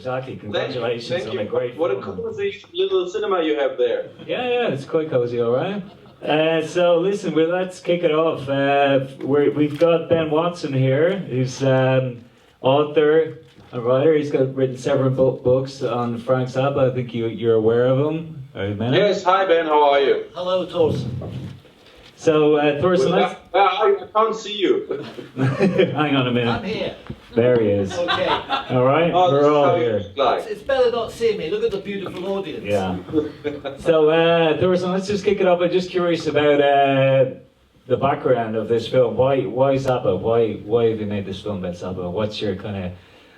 exactly. Congratulations Thank on a you. great What a film. cozy little cinema you have there. Yeah, it's quite cozy, all right. So listen, let's kick it off. We've got Ben Watson here, who's author and writer. He's written several books on Frank Zappa. I think you're aware of him. Yes, hi Ben, how are you? Hello, Thorsten. So Thorsten, I can't see you. hang on a minute. I'm here. There he is. Okay. All right, Oh, we're this is all how you here. look like. It's better not seeing me. Look at the beautiful audience. Yeah. So, Thorsten, let's just kick it off. I'm just curious about the background of this film. Why Zappa? Why have you made this film about Zappa? What's your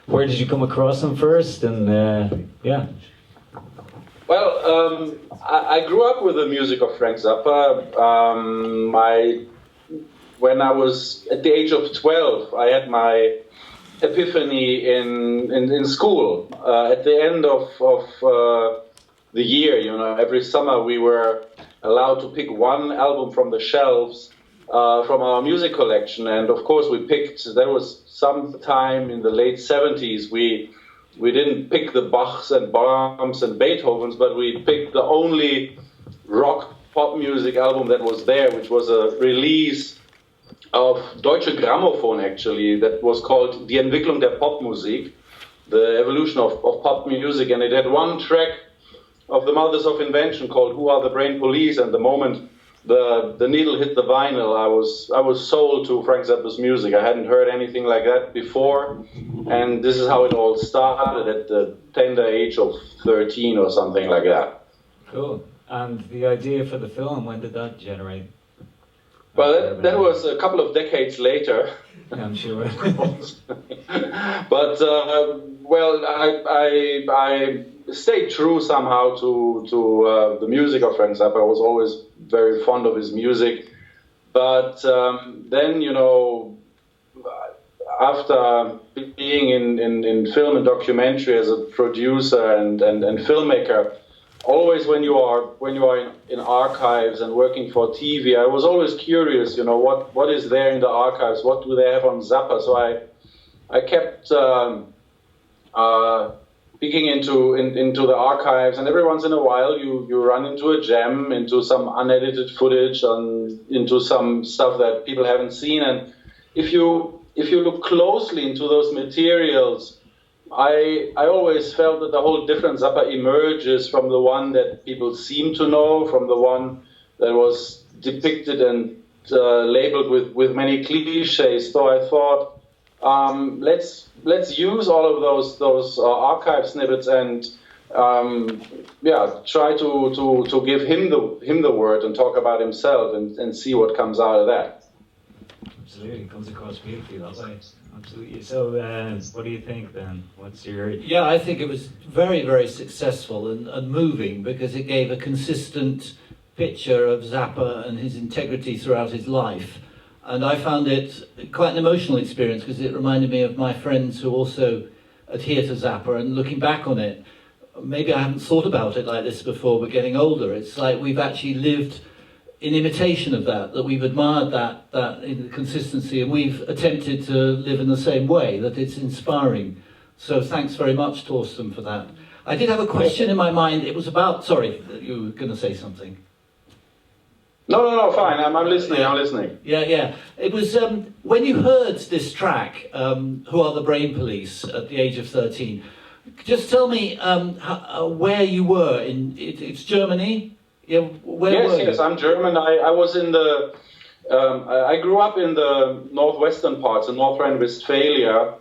where did you come across him first? And yeah. Well, I grew up with the music of Frank Zappa. When I was at the age of 12, I had my epiphany in school. At the end of the year, every summer we were allowed to pick one album from the shelves from our music collection, and of course we picked. That was sometime in the late 70s. We didn't pick the Bachs and Brahms and Beethovens, but we picked the only rock pop music album that was there, which was a release of Deutsche Grammophon, actually, that was called Die Entwicklung der Popmusik, the evolution of pop music, and it had one track of the Mothers of Invention called Who Are the Brain Police, and the moment the needle hit the vinyl, I was sold to Frank Zappa's music. I hadn't heard anything like that before, and this is how it all started at the tender age of 13 or something like that. Cool. And the idea for the film, when did that generate? Well, that was a couple of decades later. Yeah, I'm sure. But well, I stayed true somehow to the music of Frank Zappa. I was always very fond of his music. But then, after being in film and documentary as a producer and filmmaker, always when you are in archives and working for TV, I was always curious, what is there in the archives? What do they have on Zappa? So I kept peeking into the archives, and every once in a while you run into a gem, into some unedited footage, into some stuff that people haven't seen. And if you look closely into those materials, I always felt that the whole different Zappa emerges from the one that people seem to know, from the one that was depicted and labeled with many cliches. So I thought, let's use all of those archive snippets and try to give him the word and talk about himself and see what comes out of that. Absolutely, it comes across beautifully that way. Absolutely. So, what do you think, Ben? What's your... Yeah, I think it was very, very successful and moving, because it gave a consistent picture of Zappa and his integrity throughout his life. And I found it quite an emotional experience, because it reminded me of my friends who also adhere to Zappa. And looking back on it, maybe I haven't thought about it like this before, but getting older, it's like we've actually lived in imitation of that we've admired that in the consistency, and we've attempted to live in the same way, that it's inspiring. So thanks very much, Thorsten, for that. I did have a question in my mind. It was about, sorry, you were going to say something. No, fine, I'm listening. Yeah. It was, when you heard this track, Who Are the Brain Police, at the age of 13, just tell me where you were. It's Germany? Yeah, yes, I'm German. I was in the. I grew up in the northwestern parts, in North Rhine-Westphalia,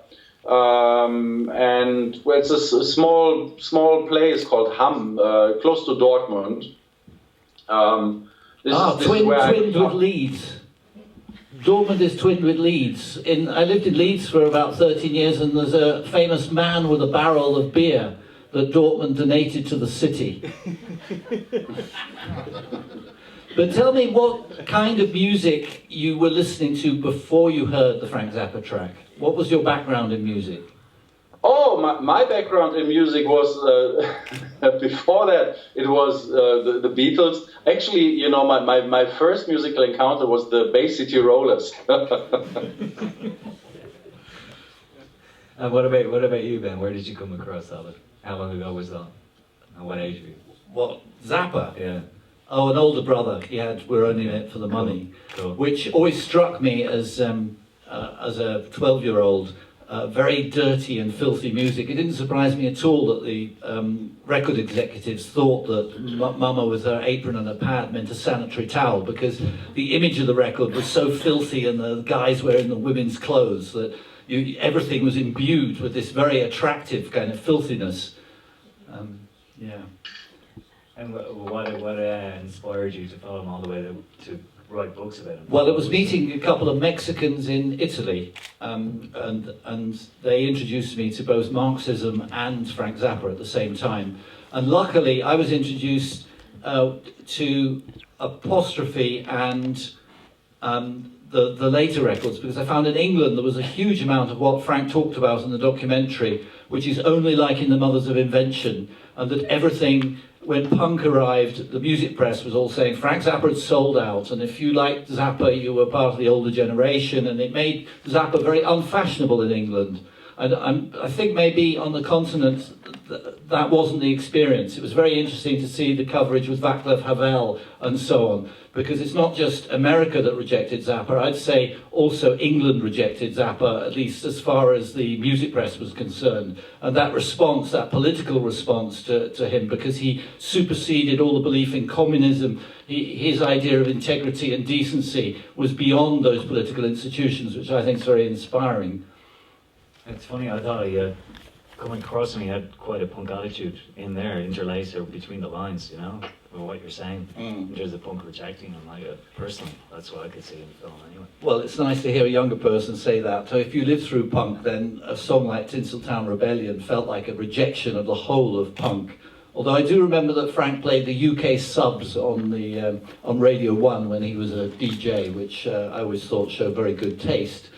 and it's a small place called Hamm, close to Dortmund. Twinned with Leeds. Dortmund is twinned with Leeds. I lived in Leeds for about 13 years, and there's a famous man with a barrel of beer that Dortmund donated to the city. But tell me what kind of music you were listening to before you heard the Frank Zappa track. What was your background in music? Oh, my background in music was, before that, it was the Beatles. Actually, my first musical encounter was the Bay City Rollers. And what about you, Ben? Where did you come across that? How long ago was that? And what age were you? What, Zappa? Yeah. Oh, an older brother. He had We're Only in It for the Money, Cool. which always struck me as a 12-year-old, very dirty and filthy music. It didn't surprise me at all that the record executives thought that Mama with her apron and her pad meant a sanitary towel, because the image of the record was so filthy and the guys wearing the women's clothes that everything was imbued with this very attractive kind of filthiness. Yeah. And what inspired you to follow him all the way to write books about him? Well, it was meeting a couple of Mexicans in Italy, and they introduced me to both Marxism and Frank Zappa at the same time. And luckily, I was introduced to Apostrophe and the later records, because I found in England there was a huge amount of what Frank talked about in the documentary, which is only like in the Mothers of Invention, and that everything, when punk arrived, the music press was all saying Frank Zappa had sold out, and if you liked Zappa, you were part of the older generation, and it made Zappa very unfashionable in England. And I think maybe on the continent, that wasn't the experience. It was very interesting to see the coverage with Václav Havel and so on, because it's not just America that rejected Zappa. I'd say also England rejected Zappa, at least as far as the music press was concerned. And that response, that political response to him, because he superseded all the belief in communism, his idea of integrity and decency was beyond those political institutions, which I think is very inspiring. It's funny, I thought coming across him, he had quite a punk attitude in there, interlaced or between the lines, you know, with what you're saying. There's the punk rejecting him, personally, that's what I could see in the film anyway. Well, it's nice to hear a younger person say that. So if you lived through punk, then a song like Tinseltown Rebellion felt like a rejection of the whole of punk. Although I do remember that Frank played the UK subs on Radio 1 when he was a DJ, which I always thought showed very good taste.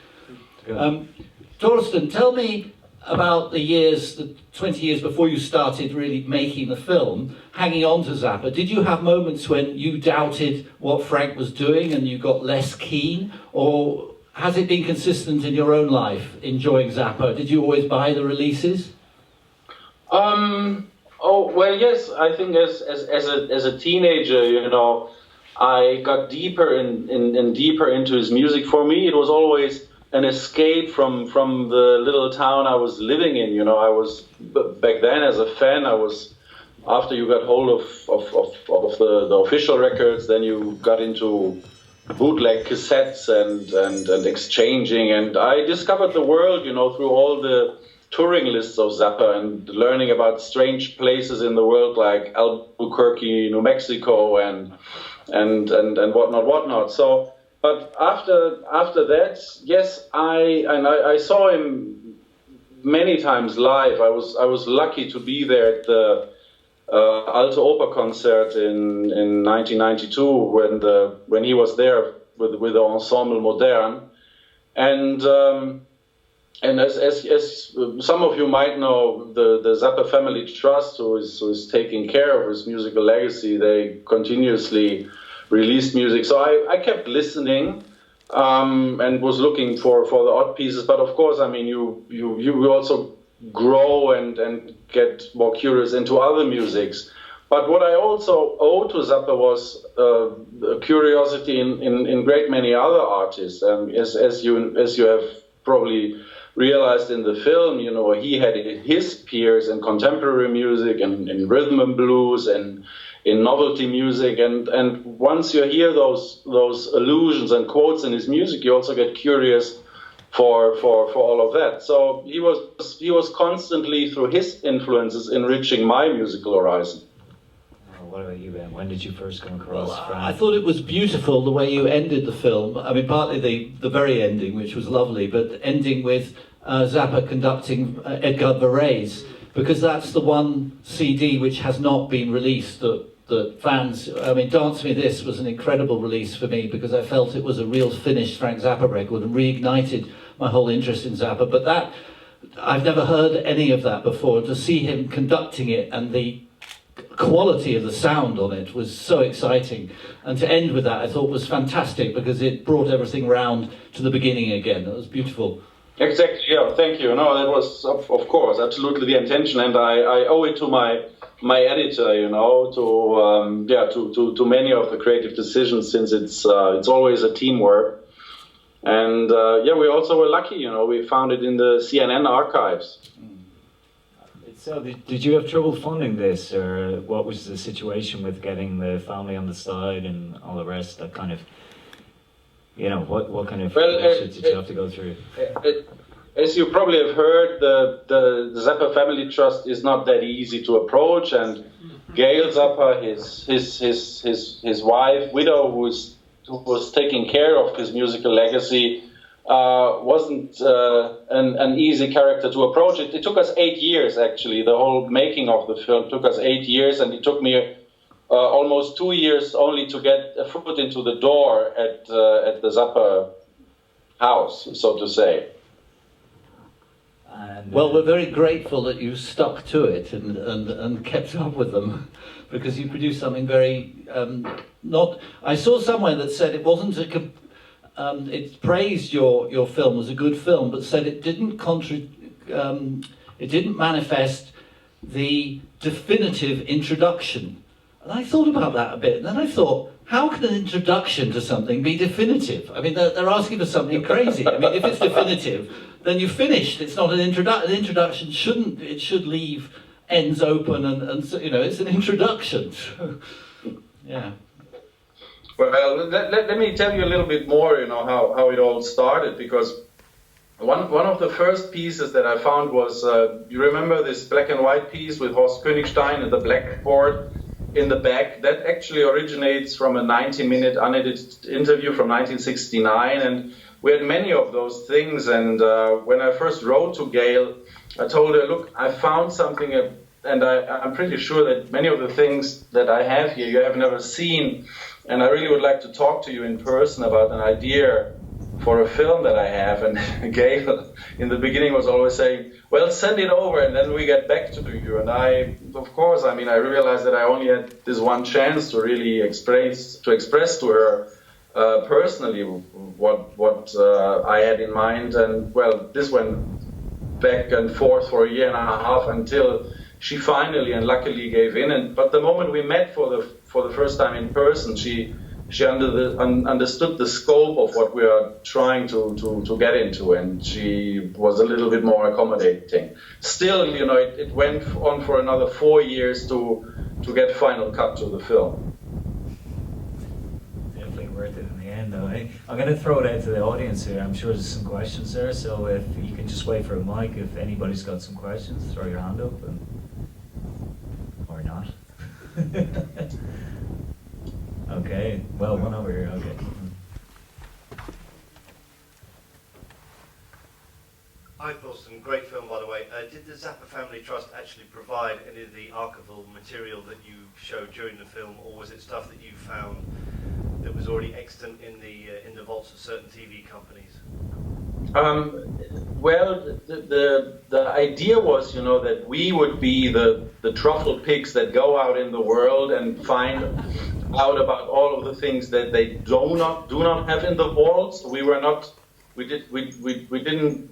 Thorsten, tell me about the 20 years before you started really making the film, hanging on to Zappa. Did you have moments when you doubted what Frank was doing and you got less keen? Or has it been consistent in your own life, enjoying Zappa? Did you always buy the releases? Oh, well, yes, I think as a teenager, you know, I got deeper and deeper into his music. For me, it was always an escape from the little town I was living in. You know, I was back then as a fan. I was, after you got hold of the official records, then you got into bootleg cassettes and exchanging, and I discovered the world, you know, through all the touring lists of Zappa and learning about strange places in the world like Albuquerque, New Mexico, and whatnot. So. But after that, yes, I saw him many times live. I was lucky to be there at the Alte Oper concert in 1992 when he was there with the Ensemble Modern, and as some of you might know, the Zappa Family Trust, who is taking care of his musical legacy, they continuously released music. So I kept listening and was looking for the odd pieces. But of course, I mean, you also grow and get more curious into other musics. But what I also owe to Zappa was a curiosity in great many other artists. As you have probably realized in the film, you know, he had his peers in contemporary music and in rhythm and blues and in novelty music, and once you hear those allusions and quotes in his music, you also get curious for all of that. So he was constantly, through his influences, enriching my musical horizon. What about you, Ben? When did you first come across Frank? I thought it was beautiful the way you ended the film. I mean, partly the very ending, which was lovely, but ending with Zappa conducting Edgar Varese, because that's the one CD which has not been released that fans, I mean, Dance Me This was an incredible release for me because I felt it was a real finished Frank Zappa record and reignited my whole interest in Zappa. But that, I've never heard any of that before. To see him conducting it and the quality of the sound on it was so exciting. And to end with that, I thought was fantastic because it brought everything round to the beginning again. It was beautiful. Exactly. Yeah. Thank you. No, that was of course absolutely the intention, and I owe it to my editor, to many of the creative decisions, since it's always a teamwork. And we also were lucky, we found it in the CNN archives. So did you have trouble funding this, or what was the situation with getting the family on the side and all the rest? That kind of, what kind of issues did you have to go through? As you probably have heard, the Zappa Family Trust is not that easy to approach, and Gail Zappa, his wife, widow, who was taking care of his musical legacy, wasn't an easy character to approach. It took us 8 years, actually. The whole making of the film took us 8 years, and it took me almost 2 years only to get a foot into the door at the Zappa house, so to say. Well, we're very grateful that you stuck to it and kept up with them, because you produced something very I saw somewhere that said it wasn't it praised your film as a good film, but said it didn't manifest the definitive introduction. And I thought about that a bit, and then I thought, how can an introduction to something be definitive? I mean, they're asking for something crazy. I mean, if it's definitive, then you've finished. It's not an introduction. An introduction should leave ends open, and it's an introduction. Yeah. Well, let me tell you a little bit more, how it all started, because one of the first pieces that I found was, you remember this black and white piece with Horst Königstein and the blackboard in the back? That actually originates from a 90-minute unedited interview from 1969, and we had many of those things. And when I first wrote to Gail, I told her, look, I found something, and I'm pretty sure that many of the things that I have here you have never seen, and I really would like to talk to you in person about an idea for a film that I have. And Gail, in the beginning, was always saying, well, send it over and then we get back to you. And I realized that I only had this one chance to really express to her personally what I had in mind. And well, this went back and forth for a year and a half until she finally and luckily gave in. But the moment we met for the first time in person, she understood the scope of what we are trying to get into, and she was a little bit more accommodating. Still, it went on for another 4 years to get final cut to the film. Definitely worth it in the end, though. Eh? I'm going to throw it out to the audience here. I'm sure there's some questions there, so if you can just wait for a mic. If anybody's got some questions, throw your hand up, or not. Okay, well, one over here, okay. Hi Thorsten, great film by the way. Did the Zappa Family Trust actually provide any of the archival material that you showed during the film, or was it stuff that you found that was already extant in the vaults of certain TV companies? Well, the idea was, that we would be the truffle pigs that go out in the world and find out about all of the things that they do not have in the vaults. We didn't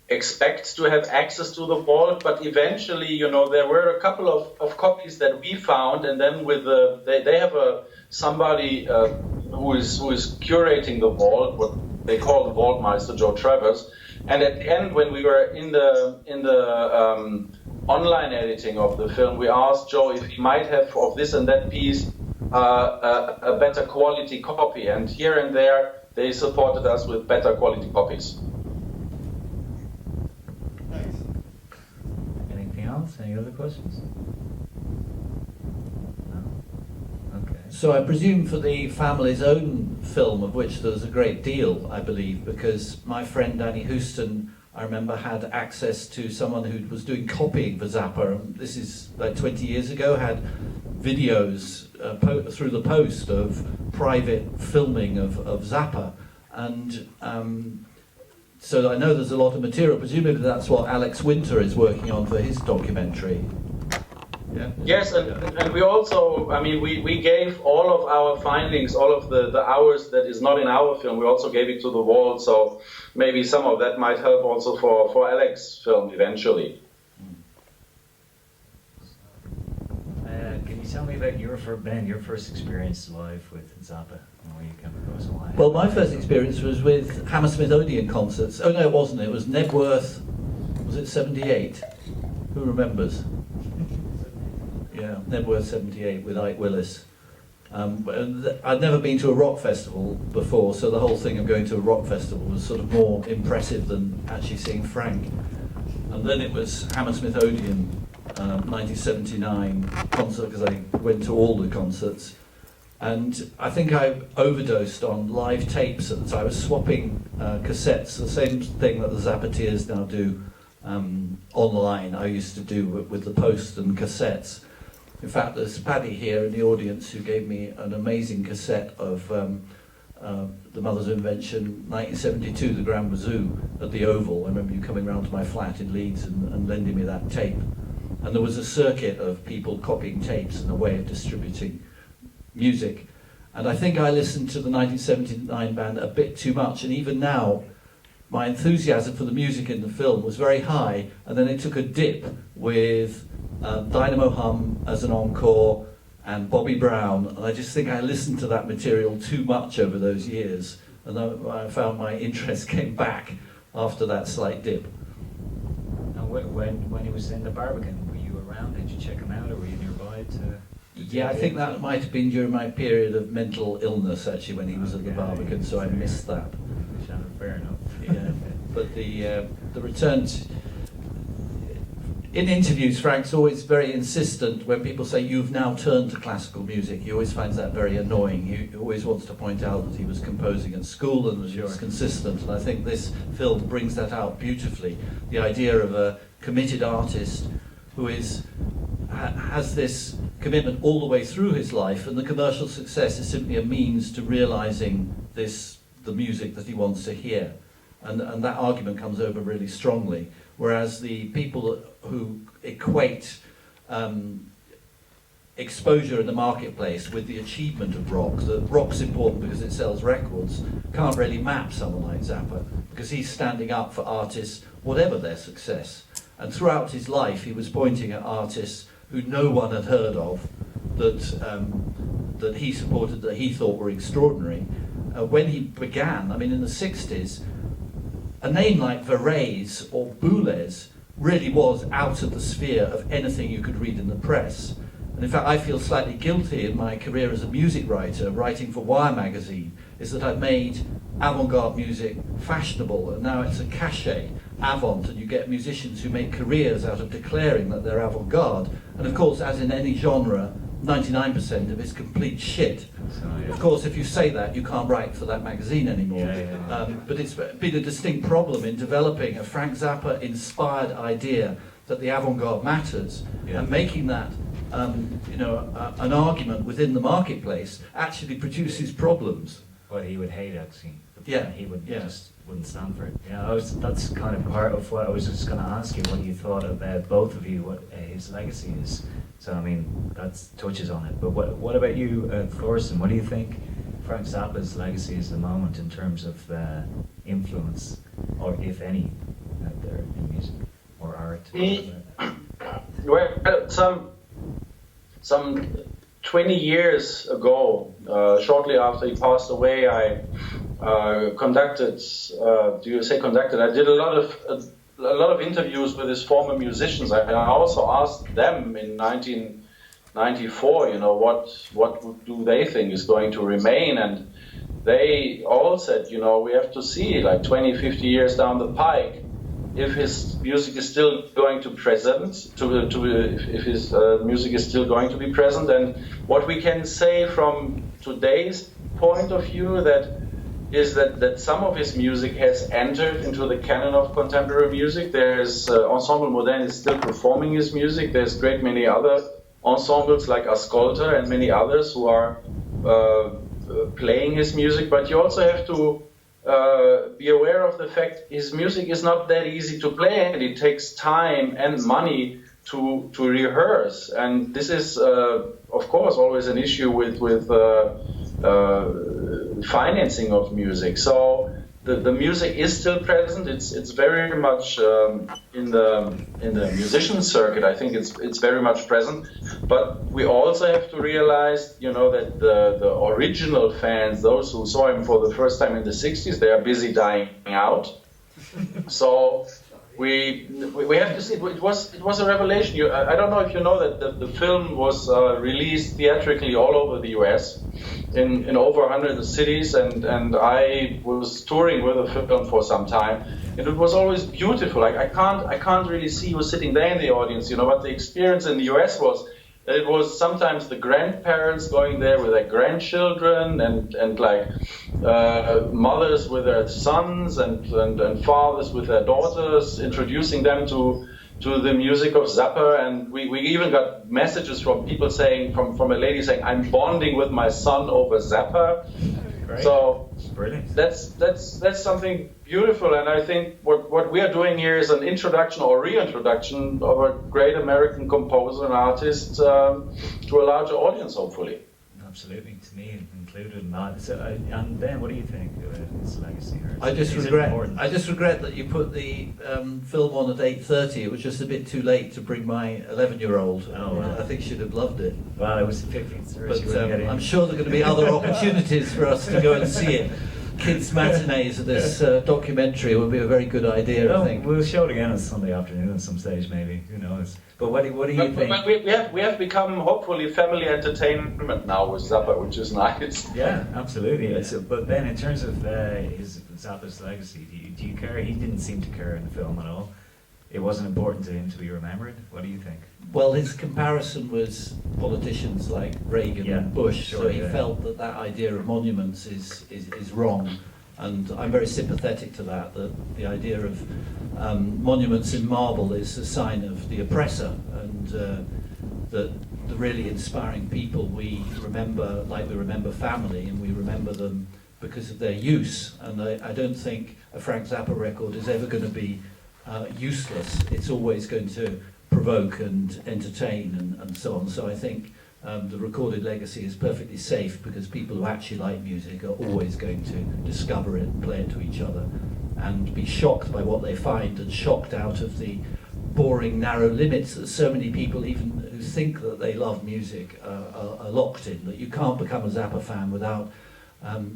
expect to have access to the vault, but eventually, there were a couple of copies that we found, and then they have somebody who is curating the vault, what they call the Vaultmeister, Joe Travers. And at the end, when we were in the online editing of the film, we asked Joe if he might have of this and that piece a better quality copy, and here and there they supported us with better quality copies. Thanks. Anything else? Any other questions? So I presume for the family's own film, of which there's a great deal, I believe, because my friend Danny Houston, I remember, had access to someone who was doing copying for Zappa, and this is like 20 years ago, had videos through the post of private filming of Zappa. And so I know there's a lot of material. Presumably that's what Alex Winter is working on for his documentary. Yeah. Yes, and we also, I mean, we gave all of our findings, all of the hours that is not in our film, we also gave it to the wall, so maybe some of that might help also for Alex's film eventually. Can you tell me about your first experience live with Zappa and where you came across and why? Well, my first experience was with Hammersmith Odeon concerts. Oh no, it wasn't. It was Nebworth. Was it 78? Who remembers? Yeah, Nebworth 78 with Ike Willis. I'd never been to a rock festival before, so the whole thing of going to a rock festival was sort of more impressive than actually seeing Frank. And then it was Hammersmith Odeon, 1979 concert, because I went to all the concerts. And I think I overdosed on live tapes at the time. I was swapping cassettes, the same thing that the Zappateers now do online. I used to do with the Post and cassettes. In fact, there's Paddy here in the audience who gave me an amazing cassette of The Mother's Invention, 1972, the Grand Wazoo at the Oval. I remember you coming round to my flat in Leeds and lending me that tape. And there was a circuit of people copying tapes and a way of distributing music. And I think I listened to the 1979 band a bit too much, and even now, my enthusiasm for the music in the film was very high, and then it took a dip with Dynamo Hum as an encore and Bobby Brown, and I just think I listened to that material too much over those years, and I found my interest came back after that slight dip. And when he was in the Barbican, were you around? Did you check him out, or were you nearby to? Yeah, I think that might have been during my period of mental illness, actually, when he was at the Barbican, so I missed that. Fair enough. Yeah, but the return to, in interviews, Frank's always very insistent when people say you've now turned to classical music. He always finds that very annoying. He always wants to point out that he was composing at school and was consistent, and I think this film brings that out beautifully. The idea of a committed artist who has this commitment all the way through his life, and the commercial success is simply a means to realizing the music that he wants to hear, and that argument comes over really strongly. Whereas the people who equate exposure in the marketplace with the achievement of rock, that rock's important because it sells records, can't really map someone like Zappa, because he's standing up for artists, whatever their success. And throughout his life, he was pointing at artists who no one had heard of, that he supported, that he thought were extraordinary. When he began, I mean, in the 60s, a name like Varese or Boulez really was out of the sphere of anything you could read in the press. And in fact, I feel slightly guilty in my career as a music writer, writing for Wire magazine, is that I've made avant-garde music fashionable, and now it's a cachet, avant, and you get musicians who make careers out of declaring that they're avant-garde. And of course, as in any genre, 99% of it's complete shit. Of course, if you say that, you can't write for that magazine anymore. But it's been a distinct problem in developing a Frank Zappa-inspired idea that the avant-garde matters, and making that an argument within the marketplace actually produces problems. What he would hate, actually. He would just wouldn't stand for it. Yeah, that's kind of part of what I was just going to ask you. What you thought about both of you, what his legacy is. So I mean, that touches on it. But what about you, Thorsten? What do you think Frank Zappa's legacy is at the moment in terms of influence, or if any, out there in music or art? Well, some 20 years ago, shortly after he passed away, I conducted. Do you say conducted? I did a lot of interviews with his former musicians. I also asked them in 1994, what do they think is going to remain, and they all said, we have to see like 20, 50 years down the pike if his music is still going to present, if his music is still going to be present. And what we can say from today's point of view is that some of his music has entered into the canon of contemporary music. There's Ensemble Modern is still performing his music. There's great many other ensembles like Ascolta and many others who are playing his music. But you also have to be aware of the fact his music is not that easy to play, and it takes time and money to rehearse, and this is of course always an issue with financing of music. So the music is still present. It's very much in the musician circuit. I think it's very much present. But we also have to realize, that the original fans, those who saw him for the first time in the '60s, they are busy dying out. So we have to see. It was a revelation. I don't know if you know that the film was released theatrically all over the U.S. in over 100 cities, and I was touring with the film for some time, and it was always beautiful. I can't really see you sitting there in the audience, but the experience in the U.S. was that it was sometimes the grandparents going there with their grandchildren, and like mothers with their sons, and fathers with their daughters, introducing them to the music of Zappa. And we even got messages from people saying, from a lady saying, "I'm bonding with my son over Zappa." Great. So brilliant. That's something beautiful, and I think what we are doing here is an introduction or reintroduction of a great American composer and artist to a larger audience, hopefully. Absolutely, to me included in that. So, and Ben, what do you think of his legacy? I just regret that you put the film on at 8:30. It was just a bit too late to bring my 11-year-old. I think she'd have loved it. Well, it was the 15th. But I'm sure there are going to be other opportunities for us to go and see it. Kids' matinees of this documentary would be a very good idea, I think. We'll show it again on Sunday afternoon at some stage, maybe. Who knows? But what do you think? But we have become hopefully family entertainment now with Zappa, which is nice. Yeah, absolutely. But then, in terms of Zappa's legacy, do you care? He didn't seem to care in the film at all. It wasn't important to him to be remembered. What do you think? Well, his comparison was politicians like Reagan and Bush, so he felt that idea of monuments is wrong. And I'm very sympathetic to that the idea of monuments in marble is a sign of the oppressor, and that the really inspiring people we remember, like we remember family, and we remember them because of their use. And I don't think a Frank Zappa record is ever going to be useless. It's always going to provoke and entertain and so on. So I think the recorded legacy is perfectly safe, because people who actually like music are always going to discover it and play it to each other and be shocked by what they find, and shocked out of the boring narrow limits that so many people, even who think that they love music, are locked in. That you can't become a Zappa fan without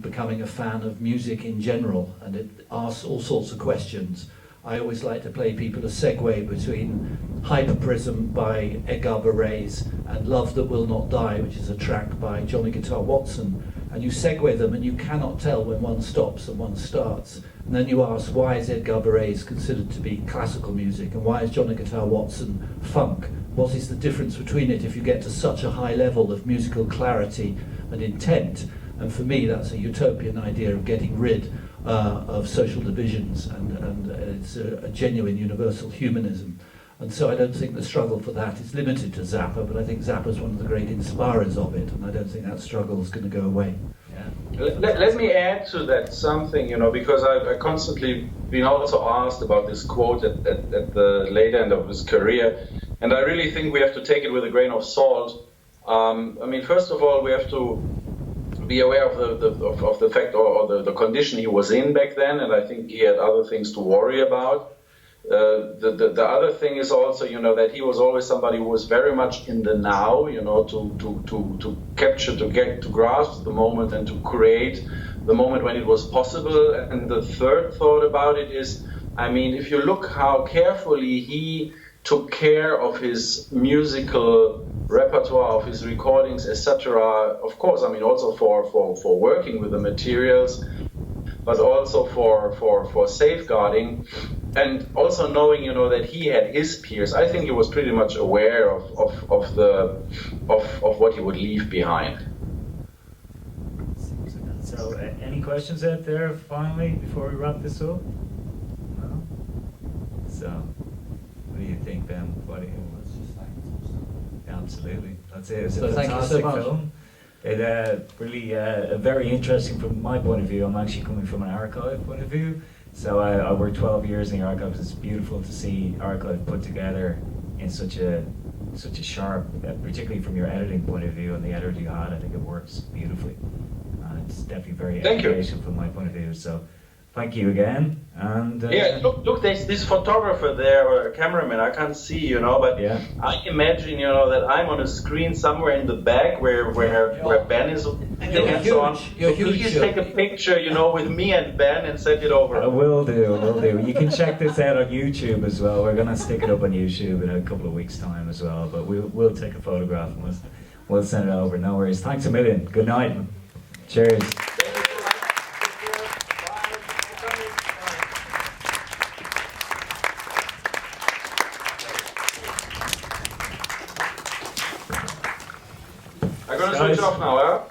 becoming a fan of music in general, and it asks all sorts of questions. I always like to play people a segue between Hyperprism by Edgar Varese and Love That Will Not Die, which is a track by Johnny Guitar Watson. And you segue them and you cannot tell when one stops and one starts. And then you ask, why is Edgar Varese considered to be classical music, and why is Johnny Guitar Watson funk? What is the difference between it if you get to such a high level of musical clarity and intent? And for me, that's a utopian idea of getting rid of social divisions, and it's a genuine universal humanism. And so I don't think the struggle for that is limited to Zappa, but I think Zappa is one of the great inspirers of it, and I don't think that struggle is going to go away. Yeah. Let me add to that something, because I've constantly been also asked about this quote at the late end of his career, and I really think we have to take it with a grain of salt. First of all, we have to be aware of the fact or the condition he was in back then, and I think he had other things to worry about. The other thing is also, that he was always somebody who was very much in the now, to capture, to grasp the moment and to create the moment when it was possible. And the third thought about it is, if you look how carefully he took care of his musical repertoire, of his recordings, etc. Of course, also for working with the materials, but also for safeguarding, and also knowing, that he had his peers. I think he was pretty much aware of what he would leave behind. So, any questions out there finally before we wrap this up? No. So, what do you think, Ben? Absolutely, that's it. It's a fantastic film. It really very interesting from my point of view. I'm actually coming from an archive point of view. So I worked 12 years in the archives. It's beautiful to see archive put together in such a sharp, particularly from your editing point of view and the editor you had. I think it works beautifully. It's definitely very educational from my point of view. So thank you again. And yeah, look, there's this photographer there, or a cameraman, I can't see, you know, but yeah. I imagine, you know, that I'm on a screen somewhere in the back where Ben is and so on. You're So please huge. take a picture, you know, with me and Ben and send it over. I will do. You can check this out on YouTube as well. We're going to stick it up on YouTube in a couple of weeks' time as well. But we'll take a photograph and we'll send it over. No worries. Thanks a million. Good night. Cheers. I'm gonna switch off now, huh?